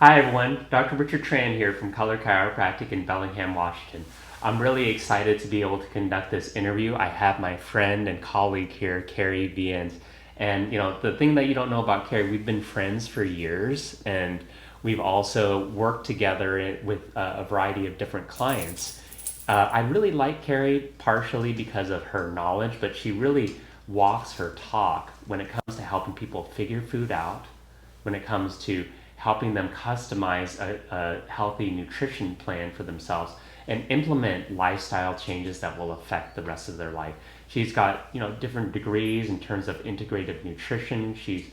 Hi everyone, Dr. Richard Tran here from Color Chiropractic in Bellingham, Washington. I'm really excited to be able to conduct this interview. I have my friend and colleague here, Carrie Viens. And the thing that you don't know about Carrie, we've been friends for years, and we've also worked together with a variety of different clients. I really like Carrie partially because of her knowledge, but she really walks her talk when it comes to helping people figure food out, when it comes to helping them customize a healthy nutrition plan for themselves and implement lifestyle changes that will affect the rest of their life. She's got different degrees in terms of integrative nutrition. She's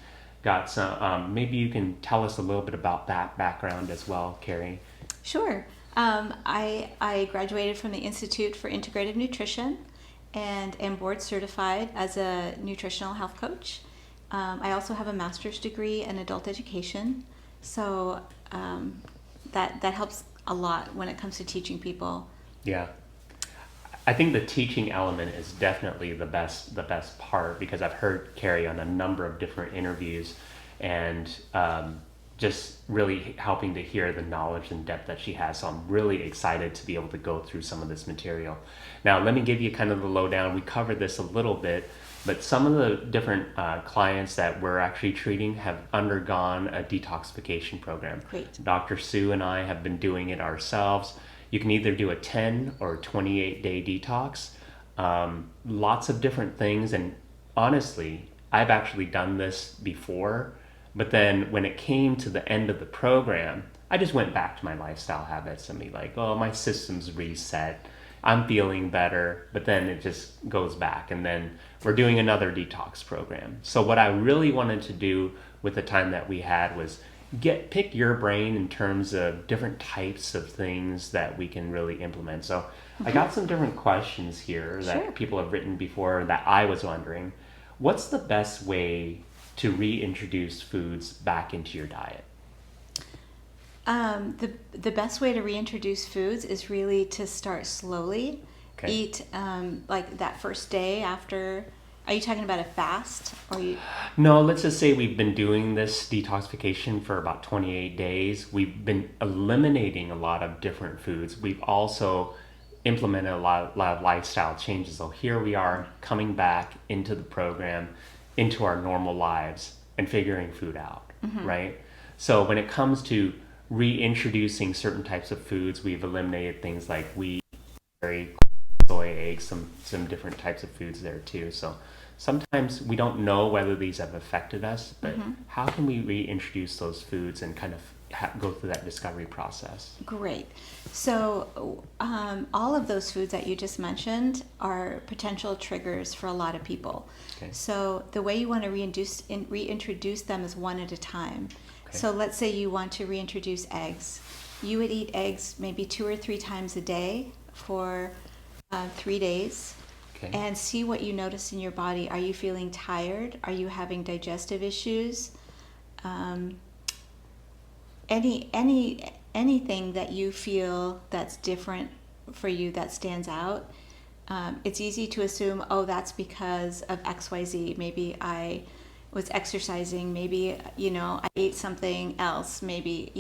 got some. Maybe you can tell us a little bit about that background as well, Carrie. Sure. I graduated from the Institute for Integrative Nutrition and am board certified as a nutritional health coach. I also have a master's degree in adult education, so that helps a lot when it comes to teaching people. Yeah. I think the teaching element is definitely the best part because I've heard Carrie on a number of different interviews, and just really helping to hear the knowledge and depth that she has. So I'm really excited to be able to go through some of this material. Now, let me give you kind of the lowdown. We covered this a little bit, but some of the different clients that we're actually treating have undergone a detoxification program. Great. Dr. Sue and I have been doing it ourselves. You can either do a 10 or 28-day detox. Lots of different things, and honestly, I've actually done this before, but then when it came to the end of the program, I just went back to my lifestyle habits and be like, oh, my system's reset. I'm feeling better, but then it just goes back, and then we're doing another detox program. So what I really wanted to do with the time that we had was pick your brain in terms of different types of things that we can really implement. So I got some different questions here that Sure. people have written before that I was wondering. What's the best way to reintroduce foods back into your diet? The best way to reintroduce foods is really to start slowly. Okay. Eat like that first day after. Are you talking about a fast, or you? No, let's just say we've been doing this detoxification for about 28 days. We've been eliminating a lot of different foods. We've also implemented a lot of lifestyle changes. So here we are coming back into the program, into our normal lives and figuring food out, right? So when it comes to reintroducing certain types of foods, we've eliminated things like wheat, dairy, soy, eggs, some different types of foods there too. So sometimes we don't know whether these have affected us, but how can we reintroduce those foods and kind of go through that discovery process? Great. So, all of those foods that you just mentioned are potential triggers for a lot of people. Okay. So, the way you want to reintroduce them is one at a time. Okay. So, let's say you want to reintroduce eggs. You would eat eggs maybe 2 or 3 times a day for 3 days. Okay. And see what you notice in your body. Are you feeling tired? Are you having digestive issues? Anything that you feel that's different for you that stands out. It's easy to assume, oh, that's because of XYZ. Maybe I was exercising, maybe I ate something else, maybe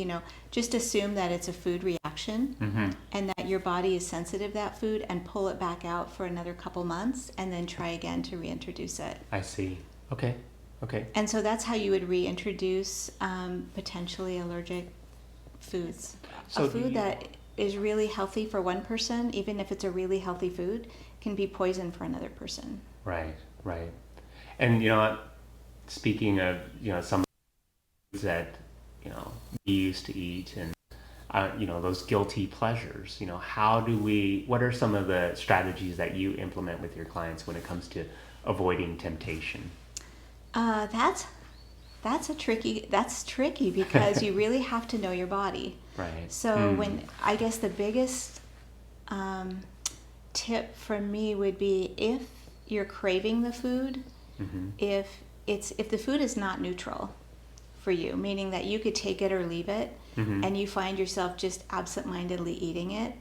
just assume that it's a food reaction and that your body is sensitive to that food, and pull it back out for another couple months and then try again to reintroduce it. I see. Okay. And so that's how you would reintroduce potentially allergic foods. So a food that is really healthy for one person, even if it's a really healthy food, can be poison for another person. Right. And speaking of some foods that we used to eat, and those guilty pleasures, what are some of the strategies that you implement with your clients when it comes to avoiding temptation? That's tricky because you really have to know your body. Right. So I guess the biggest tip from me would be, if you're craving the food, if the food is not neutral for you, meaning that you could take it or leave it, and you find yourself just absent-mindedly eating it,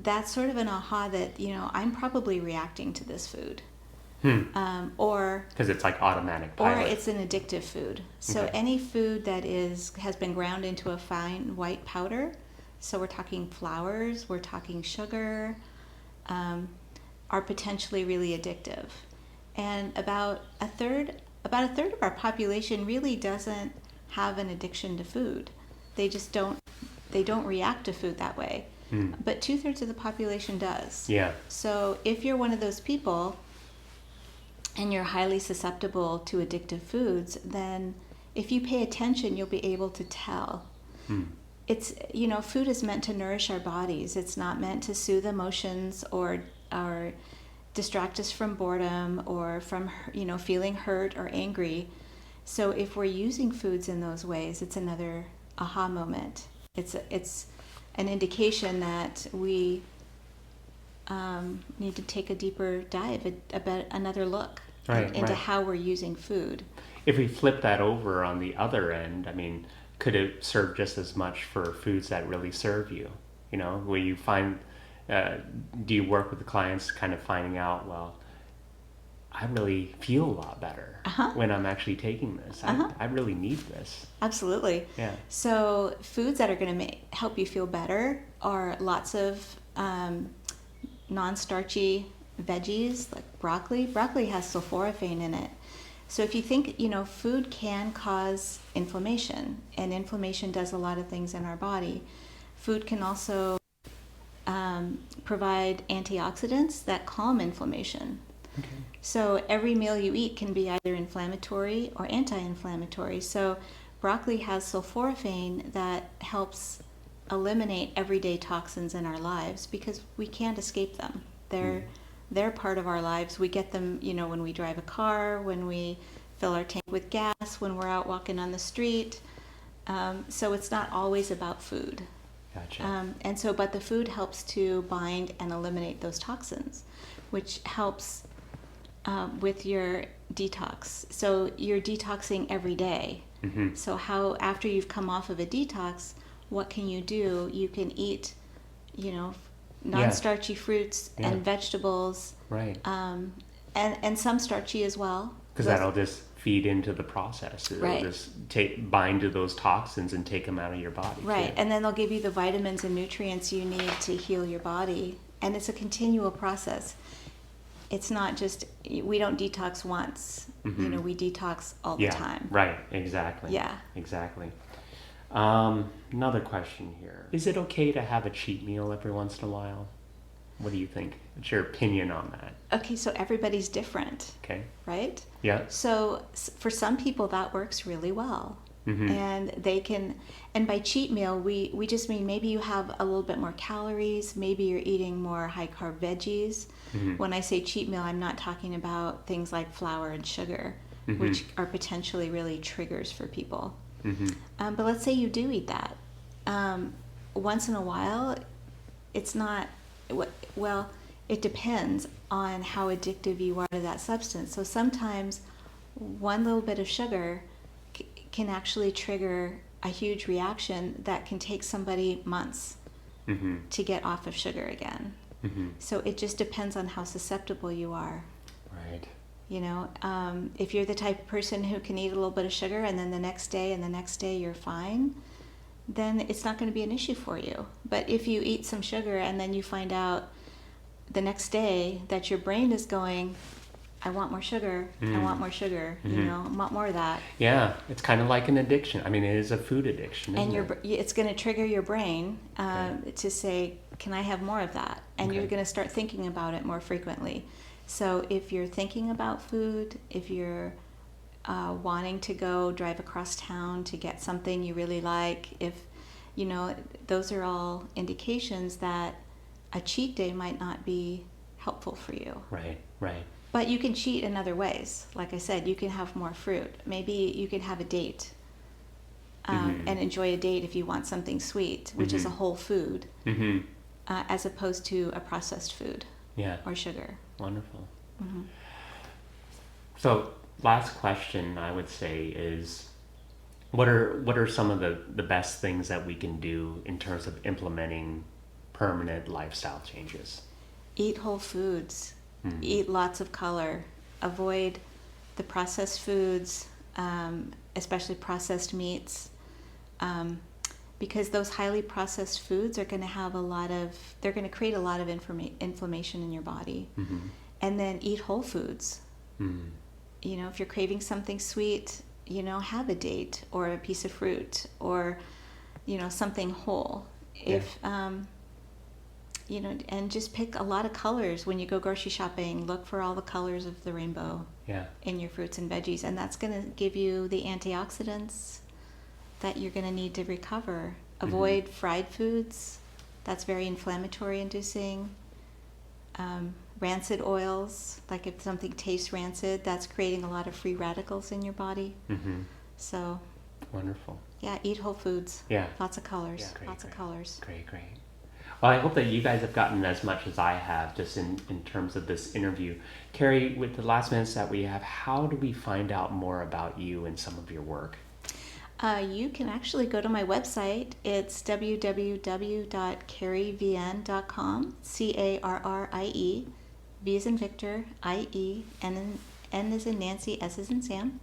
that's sort of an aha that I'm probably reacting to this food. or Because it's like automatic or pilot. it's an addictive food. So Okay. any food that has been ground into a fine white powder, so we're talking flours, we're talking sugar, are potentially really addictive. And about a third of our population really doesn't have an addiction to food. They don't react to food that way. But 2/3 of the population does. Yeah. So if you're one of those people and you're highly susceptible to addictive foods, then if you pay attention, you'll be able to tell. It's, food is meant to nourish our bodies. It's not meant to soothe emotions or distract us from boredom or from, feeling hurt or angry. So if we're using foods in those ways, it's another aha moment. It's an indication that we need to take a deeper dive, about another look into how we're using food. If we flip that over on the other end, I mean, could it serve just as much for foods that really serve you? Where you find, do you work with the clients kind of finding out, well, I really feel a lot better when I'm actually taking this. I really need this. Absolutely. Yeah. So foods that are going to help you feel better are lots of non-starchy veggies like broccoli. Broccoli has sulforaphane in it. So if you think, food can cause inflammation, and inflammation does a lot of things in our body. Food can also provide antioxidants that calm inflammation. Okay. So every meal you eat can be either inflammatory or anti-inflammatory. So broccoli has sulforaphane that helps eliminate everyday toxins in our lives because we can't escape them. They're part of our lives. We get them, when we drive a car, when we fill our tank with gas, when we're out walking on the street. So it's not always about food. Gotcha. But the food helps to bind and eliminate those toxins, which helps with your detox. So you're detoxing every day. So after you've come off of a detox, what can you do? You can eat, non-starchy fruits and vegetables. Right. And some starchy as well. Because that'll just feed into the process. It'll just bind to those toxins and take them out of your body. Right. And then they'll give you the vitamins and nutrients you need to heal your body. And it's a continual process. It's not just, we don't detox once. We detox all the time. Right. Exactly. Yeah. Exactly. Another question here. Is it okay to have a cheat meal every once in a while? What do you think? What's your opinion on that? Okay, so everybody's different. Okay. Right? Yeah. So for some people that works really well. And they can, and by cheat meal, we just mean maybe you have a little bit more calories, maybe you're eating more high carb veggies. When I say cheat meal, I'm not talking about things like flour and sugar, which are potentially really triggers for people. But let's say you do eat that. Once in a while, it's not, well, it depends on how addictive you are to that substance. So sometimes one little bit of sugar can actually trigger a huge reaction that can take somebody months to get off of sugar again. So it just depends on how susceptible you are. Right. If you're the type of person who can eat a little bit of sugar and then the next day you're fine, then it's not going to be an issue for you. But if you eat some sugar and then you find out the next day that your brain is going, I want more sugar, I want more sugar, I want more of that. Yeah, it's kind of like an addiction. I mean, it is a food addiction, isn't and it's going to trigger your brain to say, can I have more of that? And you're going to start thinking about it more frequently. So if you're thinking about food, if you're wanting to go drive across town to get something you really like, if, those are all indications that a cheat day might not be helpful for you. Right. But you can cheat in other ways. Like I said, you can have more fruit. Maybe you can have a date and enjoy a date if you want something sweet, which is a whole food, as opposed to a processed food or sugar. Wonderful. So last question I would say is, what are some of the best things that we can do in terms of implementing permanent lifestyle changes? Eat whole foods. Eat lots of color. avoid the processed foods, especially processed meats, because those highly processed foods are going to have they're going to create a lot of inflammation in your body. Mm-hmm. And then eat whole foods. Mm. You know, if you're craving something sweet, you know, have a date or a piece of fruit or, you know, something whole. If, you know, and just pick a lot of colors when you go grocery shopping. Look for all the colors of the rainbow in your fruits and veggies, and that's going to give you the antioxidants that you're going to need to recover. Avoid fried foods. That's very inflammatory inducing. Rancid oils, like if something tastes rancid, that's creating a lot of free radicals in your body. Mm-hmm. So wonderful. Yeah, eat whole foods. Yeah. Lots of colors. Yeah, great, Lots of colors. Great. Well, I hope that you guys have gotten as much as I have just in terms of this interview. Carrie, with the last minutes that we have, how do we find out more about you and some of your work? You can actually go to my website. It's www.carrievien.com, Carrie, V as in Victor, IE, N as in Nancy, S as in Sam.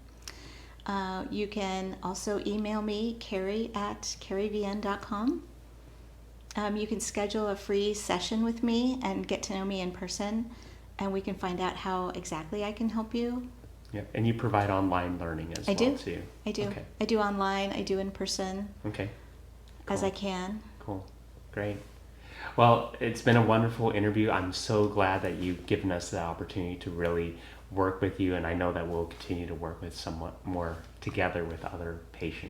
You can also email me, carrie@carrievien.com. You can schedule a free session with me and get to know me in person, and we can find out how exactly I can help you. Yeah, and you provide online learning as well too. I do. Okay. I do online. I do in person. Okay. As I can. Cool. Great. Well, it's been a wonderful interview. I'm so glad that you've given us the opportunity to really work with you, and I know that we'll continue to work with somewhat more together with other patients.